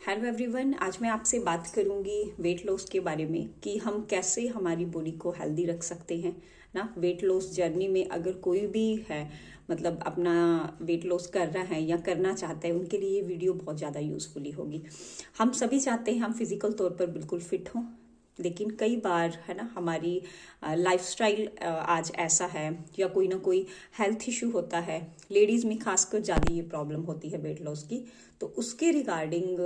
Hello everyone, आज मैं आपसे बात करूंगी वेट लॉस के बारे में कि हम कैसे हमारी बॉडी को हेल्दी रख सकते हैं ना। वेट लॉस जर्नी में अगर कोई भी है मतलब अपना वेट लॉस कर रहा है या करना चाहता है, उनके लिए ये वीडियो बहुत ज़्यादा यूज़फुली होगी। हम सभी चाहते हैं हम फिजिकल तौर पर बिल्कुल फिट हों, लेकिन कई बार है ना हमारी लाइफस्टाइल आज ऐसा है या कोई ना कोई हेल्थ इशू होता है। लेडीज़ में खासकर ज़्यादा ये प्रॉब्लम होती है वेट लॉस की, तो उसके रिगार्डिंग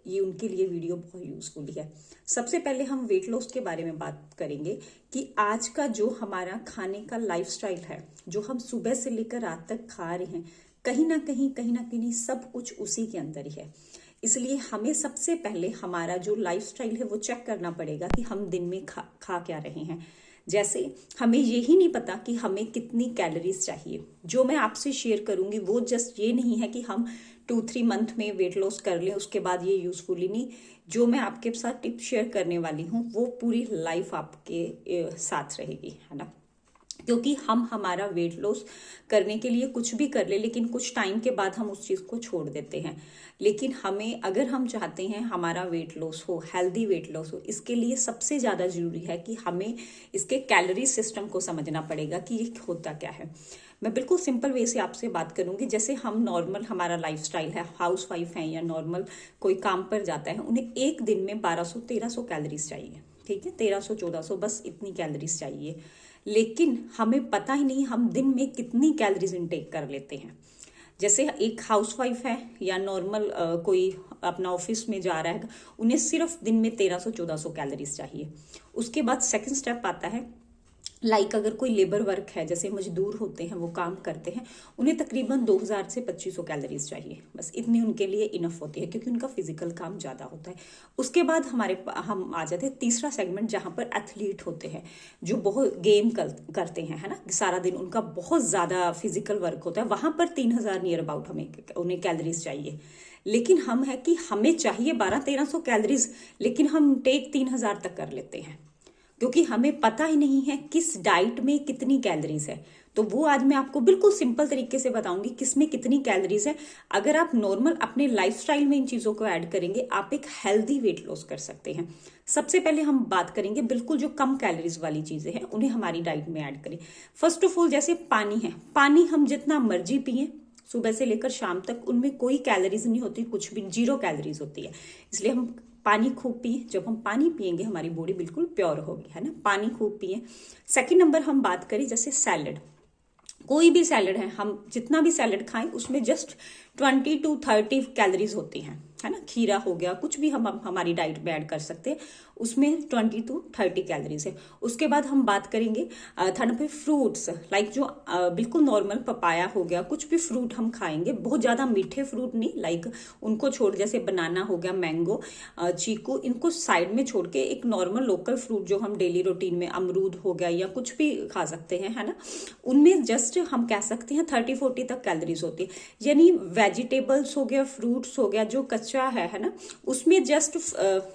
ये उनके लिए वीडियो बहुत यूज़फुल है। सबसे पहले हम वेट लॉस के बारे में बात करेंगे कि आज का जो हमारा खाने का लाइफस्टाइल है, जो हम सुबह से लेकर रात तक खा रहे हैं, कहीं ना कहीं सब कुछ उसी के अंदर ही है। इसलिए हमें सबसे पहले हमारा जो लाइफस्टाइल है वो चेक करना पड़ेगा कि हम दिन में खा क्या रहे हैं। जैसे हमें यही नहीं पता कि हमें कितनी कैलोरीज चाहिए। जो मैं आपसे शेयर करूंगी वो जस्ट ये नहीं है कि हम 2-3 मंथ में वेट लॉस कर लें उसके बाद ये यूजफुल ही नहीं। जो मैं आपके साथ टिप शेयर करने वाली हूँ वो पूरी लाइफ आपके साथ रहेगी, है ना। क्योंकि हम हमारा वेट लॉस करने के लिए कुछ भी कर ले, लेकिन कुछ टाइम के बाद हम उस चीज़ को छोड़ देते हैं। लेकिन हमें अगर हम चाहते हैं हमारा वेट लॉस हो, हेल्दी वेट लॉस हो, इसके लिए सबसे ज़्यादा ज़रूरी है कि हमें इसके कैलोरी सिस्टम को समझना पड़ेगा कि ये होता क्या है। मैं बिल्कुल सिंपल वे से आपसे बात करूंगी। जैसे हम नॉर्मल हमारा लाइफस्टाइल है, हाउस वाइफ है या नॉर्मल कोई काम पर जाता है, उन्हें एक दिन में 1200-1300 कैलोरीज चाहिए। ठीक है, 1300-1400 बस इतनी कैलोरीज चाहिए। लेकिन हमें पता ही नहीं हम दिन में कितनी कैलोरीज इनटेक कर लेते हैं। जैसे एक हाउसवाइफ है या नॉर्मल कोई अपना ऑफिस में जा रहा है, उन्हें सिर्फ दिन में 1300-1400 कैलोरीज चाहिए। उसके बाद सेकंड स्टेप आता है अगर कोई लेबर वर्क है, जैसे मजदूर होते हैं, वो काम करते हैं, उन्हें तकरीबन 2000 से 2500 कैलोरीज चाहिए। बस इतनी उनके लिए इनफ होती है क्योंकि उनका फिजिकल काम ज़्यादा होता है। उसके बाद हम आ जाते हैं तीसरा सेगमेंट, जहाँ पर एथलीट होते हैं जो बहुत गेम करते हैं, है ना। सारा दिन उनका बहुत ज़्यादा फिजिकल वर्क होता है, वहाँ पर 3000 नियर अबाउट उन्हें कैलोरीज चाहिए। लेकिन हम है कि हमें चाहिए 1200-1300 कैलोरीज, लेकिन हम टेक 3000 तक कर लेते हैं क्योंकि हमें पता ही नहीं है किस डाइट में कितनी कैलोरीज है। तो वो आज मैं आपको बिल्कुल सिंपल तरीके से बताऊंगी किसमें कितनी कैलोरीज है। अगर आप नॉर्मल अपने लाइफस्टाइल में इन चीज़ों को ऐड करेंगे, आप एक हेल्दी वेट लॉस कर सकते हैं। सबसे पहले हम बात करेंगे बिल्कुल जो कम कैलोरीज वाली चीज़ें हैं उन्हें हमारी डाइट में ऐड करें। फर्स्ट ऑफ ऑल, जैसे पानी है, पानी हम जितना मर्जी पिए सुबह से लेकर शाम तक, उनमें कोई कैलोरीज नहीं होती, कुछ भी 0 कैलोरीज होती है। इसलिए हम पानी खूब पिए। जब हम पानी पिएंगे हमारी बॉडी बिल्कुल प्योर होगी, है ना। पानी खूब पिए। सेकंड नंबर हम बात करें जैसे सैलड, कोई भी सैलड है, हम जितना भी सैलड खाएं उसमें जस्ट 20-30 कैलोरीज होती हैं, है ना। खीरा हो गया, कुछ भी हम हमारी डाइट में ऐड कर सकते हैं, उसमें 20-30 कैलोरीज है। उसके बाद हम बात करेंगे थर्ड पे फ्रूट्स, जो बिल्कुल नॉर्मल पपाया हो गया, कुछ भी फ्रूट हम खाएंगे, बहुत ज़्यादा मीठे फ्रूट नहीं, उनको छोड़, जैसे बनाना हो गया, मैंगो, चीकू, इनको साइड में छोड़ के एक नॉर्मल लोकल फ्रूट जो हम डेली रूटीन में, अमरूद हो गया या कुछ भी खा सकते हैं, है ना। उनमें जस्ट हम कह सकते हैं 30-40 तक कैलोरीज होती है। यानी वेजिटेबल्स हो गया, फ्रूट्स हो गया, जो कच्चा है ना, उसमें जस्ट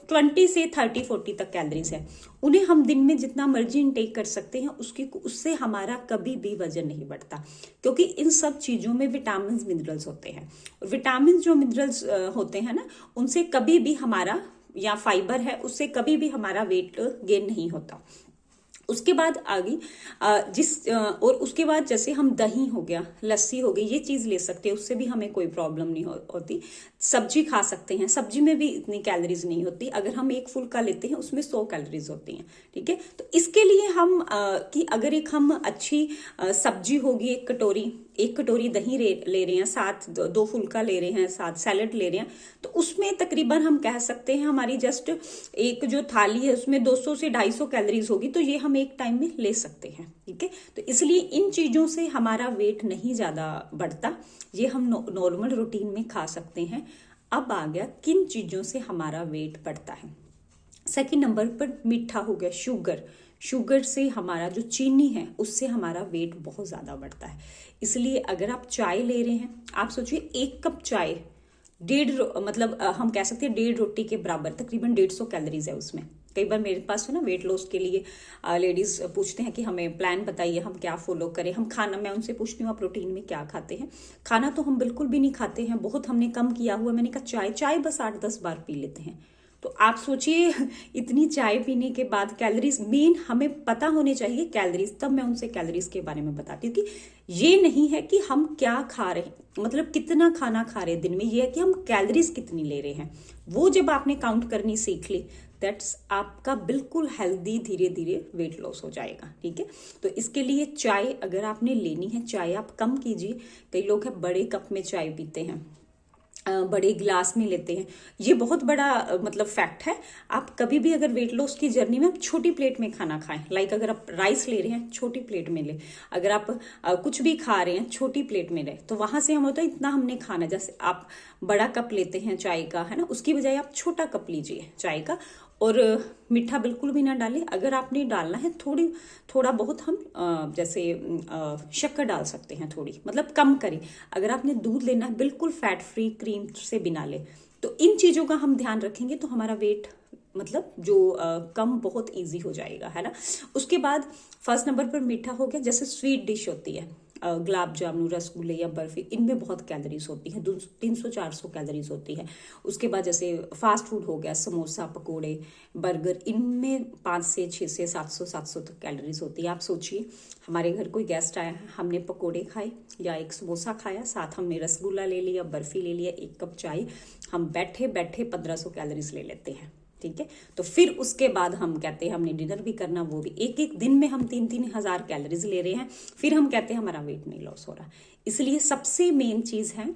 20 से 30-40 तक कैलोरीज है। उन्हें हम दिन में जितना मर्जी इनटेक कर सकते हैं, उससे हमारा कभी भी वजन नहीं बढ़ता, क्योंकि इन सब चीज़ों में विटामिन मिनरल्स होते हैं। विटामिन जो मिनरल्स होते हैं ना, उनसे कभी भी हमारा, या फाइबर है, उससे कभी भी हमारा वेट गेन नहीं होता। उसके बाद आगे और उसके बाद जैसे हम दही हो गया, लस्सी हो गई, ये चीज़ ले सकते हैं, उससे भी हमें कोई प्रॉब्लम नहीं होती। सब्जी खा सकते हैं, सब्जी में भी इतनी कैलोरीज नहीं होती। अगर हम एक फुल्का लेते हैं उसमें 100 कैलोरीज होती हैं, ठीक है। तो इसके लिए हम कि अगर एक हम अच्छी सब्जी होगी, एक कटोरी दही ले रहे हैं, साथ 2 फुल्का ले रहे हैं, साथ सैलड ले रहे हैं, तो उसमें तकरीबन हम कह सकते हैं हमारी जस्ट एक जो थाली है उसमें 200 से 250 कैलोरीज होगी। तो ये हम एक टाइम में ले सकते हैं, ठीक है। तो इसलिए इन चीज़ों से हमारा वेट नहीं ज़्यादा बढ़ता, ये हम नॉर्मल रूटीन में खा सकते हैं। अब आ गया किन चीज़ों से हमारा वेट बढ़ता है। सेकंड नंबर पर मीठा हो गया, शुगर से हमारा जो चीनी है उससे हमारा वेट बहुत ज़्यादा बढ़ता है। इसलिए अगर आप चाय ले रहे हैं, आप सोचिए 1 कप चाय हम कह सकते हैं 1.5 रोटी के बराबर, तकरीबन 150 कैलोरीज है उसमें, कई बार मेरे पास है ना वेट लॉस के लिए लेडीज पूछते हैं कि हमें प्लान बताइए, हम क्या फॉलो करें। हम खाना, मैं उनसे पूछती हूँ आप प्रोटीन में क्या खाते हैं। खाना तो हम बिल्कुल भी नहीं खाते हैं, बहुत हमने कम किया हुआ। मैंने कहा चाय बस 8-10 बार पी लेते हैं। तो आप सोचिए इतनी चाय पीने के बाद कैलोरीज, मेन हमें पता होने चाहिए कैलोरीज, तब मैं उनसे कैलोरीज के बारे में बताती हूँ कि ये नहीं है कि हम क्या खा रहे हैं, मतलब कितना खाना खा रहे हैं दिन में, ये है कि हम कैलोरीज कितनी ले रहे हैं। वो जब आपने काउंट करनी सीख ली, दैट्स आपका बिल्कुल हेल्दी धीरे धीरे वेट लॉस हो जाएगा। ठीक है, तो इसके लिए चाय अगर आपने लेनी है, चाय आप कम कीजिए। कई लोग हैं बड़े कप में चाय पीते हैं, बड़े गिलास में लेते हैं, ये बहुत बड़ा मतलब फैक्ट है। आप कभी भी अगर वेट लॉस की जर्नी में आप छोटी प्लेट में खाना खाएं, लाइक अगर आप राइस ले रहे हैं छोटी प्लेट में ले, अगर आप कुछ भी खा रहे हैं छोटी प्लेट में ले, तो वहां से हम होता है इतना हमने खाना। जैसे आप बड़ा कप लेते हैं चाय का, है ना, उसकी बजाय आप छोटा कप लीजिए चाय का, और मीठा बिल्कुल भी ना डालें। अगर आपने डालना है थोड़ा बहुत हम जैसे शक्कर डाल सकते हैं थोड़ी, मतलब कम करें। अगर आपने दूध लेना है बिल्कुल फैट फ्री, क्रीम से बिना ले। तो इन चीज़ों का हम ध्यान रखेंगे तो हमारा वेट मतलब जो कम बहुत इजी हो जाएगा, है ना। उसके बाद फर्स्ट नंबर पर मीठा हो गया। जैसे स्वीट डिश होती है, गुलाब जामुन, रसगुल्ले या बर्फी, इनमें बहुत कैलोरीज होती हैं, 300-400 कैलोरीज होती है। उसके बाद जैसे फास्ट फूड हो गया, समोसा, पकोड़े, बर्गर, इनमें 5 से 6 से 700 तक कैलोरीज होती है। आप सोचिए हमारे घर कोई गेस्ट आया है, हमने पकोड़े खाए या एक समोसा खाया, साथ हमने रसगुल्ला ले लिया, बर्फी ले लिया, 1 कप चाय, हम बैठे बैठे 1500 कैलोरीज ले लेते हैं। ठीक है, तो फिर उसके बाद हम कहते हैं हमने डिनर भी करना, वो भी एक दिन में हम 3-3 हजार कैलोरीज ले रहे हैं, फिर हम कहते हैं हमारा वेट नहीं लॉस हो रहा। इसलिए सबसे मेन चीज है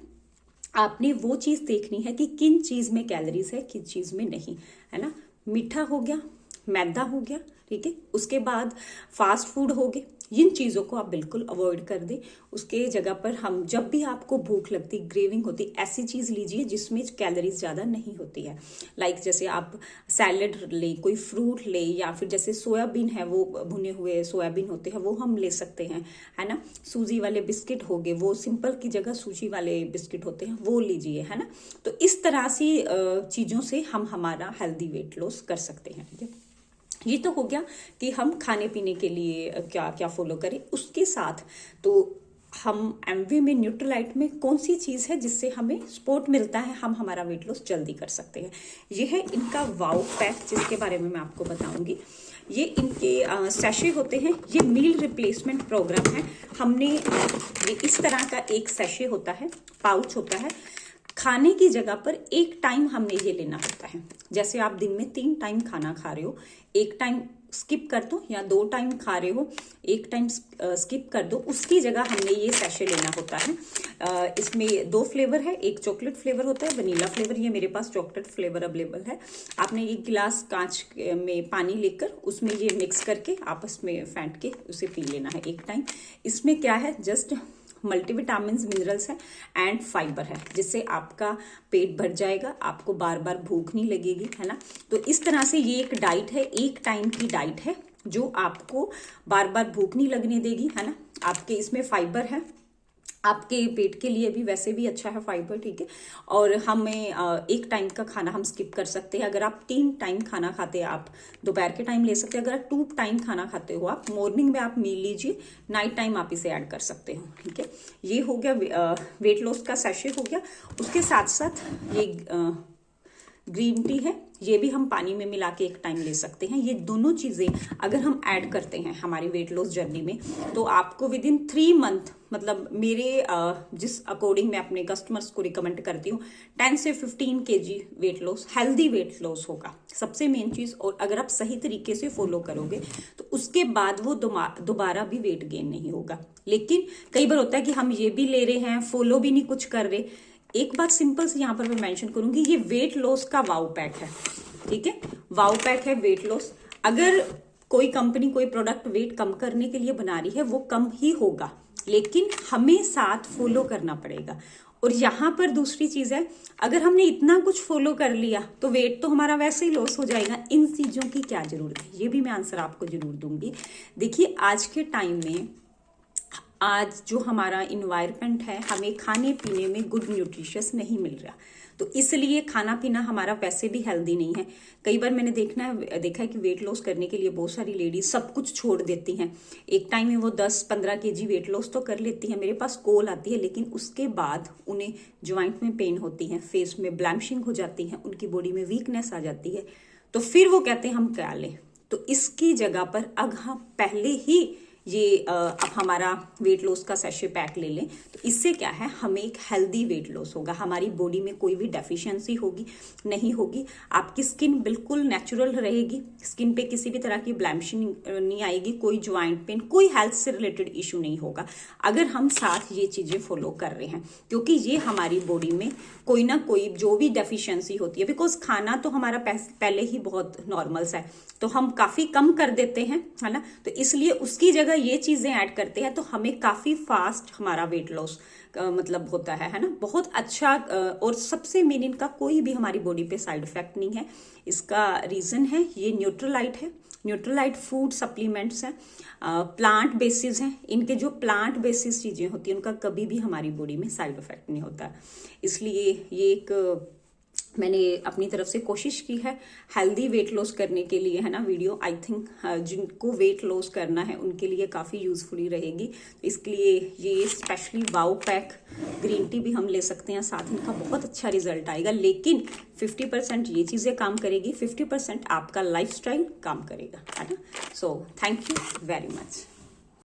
आपने वो चीज देखनी है कि किन चीज में कैलोरीज है, किन चीज में नहीं, है ना। मीठा हो गया, मैदा हो गया, ठीक है, उसके बाद फास्ट फूड हो गए, इन चीज़ों को आप बिल्कुल अवॉइड कर दें। उसके जगह पर हम जब भी आपको भूख लगती, ग्रेविंग होती, ऐसी चीज़ लीजिए जिसमें कैलोरीज ज़्यादा नहीं होती है। लाइक जैसे आप सैलेड ले, कोई फ्रूट ले, या फिर जैसे सोयाबीन है, वो भुने हुए सोयाबीन होते हैं वो हम ले सकते हैं, है ना। सूजी वाले बिस्किट हो गए, वो सिंपल की जगह सूजी वाले बिस्किट होते हैं, वो लीजिए, है ना। तो इस तरह से चीज़ों से हम हमारा हेल्दी वेट लॉस कर सकते हैं। ठीक है, ये तो हो गया कि हम खाने पीने के लिए क्या क्या फॉलो करें। उसके साथ तो हम एमवे में, न्यूट्रीलाइट में कौन सी चीज़ है जिससे हमें सपोर्ट मिलता है, हम हमारा वेट लॉस जल्दी कर सकते हैं। ये है इनका वाओ पैक, जिसके बारे में मैं आपको बताऊंगी। ये इनके सैशे होते हैं, ये मील रिप्लेसमेंट प्रोग्राम है। हमने ये इस तरह का एक सैशे होता है, पाउच होता है। खाने की जगह पर एक टाइम हमने ये लेना होता है। जैसे आप दिन में 3 टाइम खाना खा रहे हो, एक टाइम स्किप कर दो, या 2 टाइम खा रहे हो, एक टाइम स्किप कर दो, उसकी जगह हमने ये सैशे लेना होता है। इसमें 2 फ्लेवर है, एक चॉकलेट फ्लेवर होता है, वनीला फ्लेवर। ये मेरे पास चॉकलेट फ्लेवर अवेलेबल है। आपने एक गिलास कांच में पानी लेकर उसमें ये मिक्स करके आपस में फेंट के उसे पी लेना है एक टाइम। इसमें क्या है, जस्ट मल्टीविटामिन, मिनरल्स है एंड फाइबर है, जिससे आपका पेट भर जाएगा, आपको बार बार भूख नहीं लगेगी, है ना। तो इस तरह से ये एक डाइट है, एक टाइम की डाइट है, जो आपको बार बार भूख नहीं लगने देगी, है ना। आपके इसमें फाइबर है, आपके पेट के लिए भी वैसे भी अच्छा है फाइबर, ठीक है। और हमें एक टाइम का खाना हम स्किप कर सकते हैं। अगर आप 3 टाइम खाना खाते हैं, आप दोपहर के टाइम ले सकते हैं। अगर आप 2 टाइम खाना खाते हो, आप मॉर्निंग में आप मील लीजिए, नाइट टाइम आप इसे ऐड कर सकते हो, ठीक है। ये हो गया वेट लॉस का सैशे हो गया। उसके साथ साथ ये ग्रीन टी है, ये भी हम पानी में मिला के एक टाइम ले सकते हैं। ये दोनों चीज़ें अगर हम ऐड करते हैं हमारी वेट लॉस जर्नी में, तो आपको विद इन 3 मंथ, मतलब मेरे जिस अकॉर्डिंग मैं अपने कस्टमर्स को रिकमेंड करती हूँ, 10 से 15 kg weight loss, healthy weight loss होगा सबसे मेन चीज़। और अगर आप सही तरीके से फॉलो करोगे तो उसके बाद वो दोबारा भी वेट गेन नहीं होगा। लेकिन कई बार होता है कि हम ये भी ले रहे हैं, फॉलो भी नहीं कुछ कर रहे। एक बात सिंपल से यहाँ पर मैं मेंशन करूंगी, ये वेट लॉस का वाओ पैक है, ठीक है। वाओ पैक है वेट लॉस। अगर कोई कंपनी कोई प्रोडक्ट वेट कम करने के लिए बना रही है, वो कम ही होगा, लेकिन हमें साथ फॉलो करना पड़ेगा। और यहाँ पर दूसरी चीज है, अगर हमने इतना कुछ फॉलो कर लिया तो वेट तो हमारा वैसे ही लॉस हो जाएगा। इन चीजों की क्या जरूरत है, ये भी मैं आंसर आपको जरूर दूंगी। देखिए आज के टाइम में आज जो हमारा इन्वायरमेंट है, हमें खाने पीने में गुड न्यूट्रिशियस नहीं मिल रहा, तो इसलिए खाना पीना हमारा वैसे भी हेल्दी नहीं है। कई बार मैंने देखा है कि वेट लॉस करने के लिए बहुत सारी लेडीज सब कुछ छोड़ देती हैं। एक टाइम में वो 10-15 kg वेट लॉस तो कर लेती हैं, मेरे पास कॉल आती है, लेकिन उसके बाद उन्हें ज्वाइंट में पेन होती है, फेस में ब्लैमिशिंग हो जाती है, उनकी बॉडी में वीकनेस आ जाती है, तो फिर वो कहते हैं हम क्या लें। तो इसकी जगह पर अगर हम पहले ही ये अब हमारा वेट लॉस का सैशे पैक ले लें, तो इससे क्या है, हमें एक हेल्दी वेट लॉस होगा, हमारी बॉडी में कोई भी डेफिशिएंसी नहीं होगी, आपकी स्किन बिल्कुल नेचुरल रहेगी, स्किन पे किसी भी तरह की ब्लैमिशिंग नहीं आएगी, कोई ज्वाइंट पेन, कोई हेल्थ से रिलेटेड इशू नहीं होगा अगर हम साथ ये चीजें फॉलो कर रहे हैं, क्योंकि ये हमारी बॉडी में कोई ना कोई जो भी डेफिशिएंसी होती है, बिकॉज खाना तो हमारा पहले ही बहुत नॉर्मल सा है, तो हम काफी कम कर देते हैं, है ना, तो इसलिए उसकी जगह ये चीजें ऐड करते हैं, तो हमें काफी फास्ट हमारा वेट लॉस मतलब होता है ना, बहुत अच्छा। और सबसे मेन, इनका कोई भी हमारी बॉडी पे साइड इफेक्ट नहीं है। इसका रीजन है ये न्यूट्रलाइट है, न्यूट्रलाइट फूड सप्लीमेंट्स हैं, प्लांट बेसिस हैं, इनके जो प्लांट बेसिस चीजें होती हैं उनका कभी भी हमारी बॉडी में साइड इफेक्ट नहीं होता, इसलिए ये एक मैंने अपनी तरफ से कोशिश की है हेल्दी वेट लॉस करने के लिए, है ना। वीडियो आई थिंक जिनको वेट लॉस करना है उनके लिए काफ़ी यूजफुली रहेगी, इसके लिए ये specially wow pack green tea भी हम ले सकते हैं साथ, इनका बहुत अच्छा रिजल्ट आएगा, लेकिन 50% ये चीज़ें काम करेगी, 50% आपका लाइफस्टाइल काम करेगा, है ना। So thank you very much.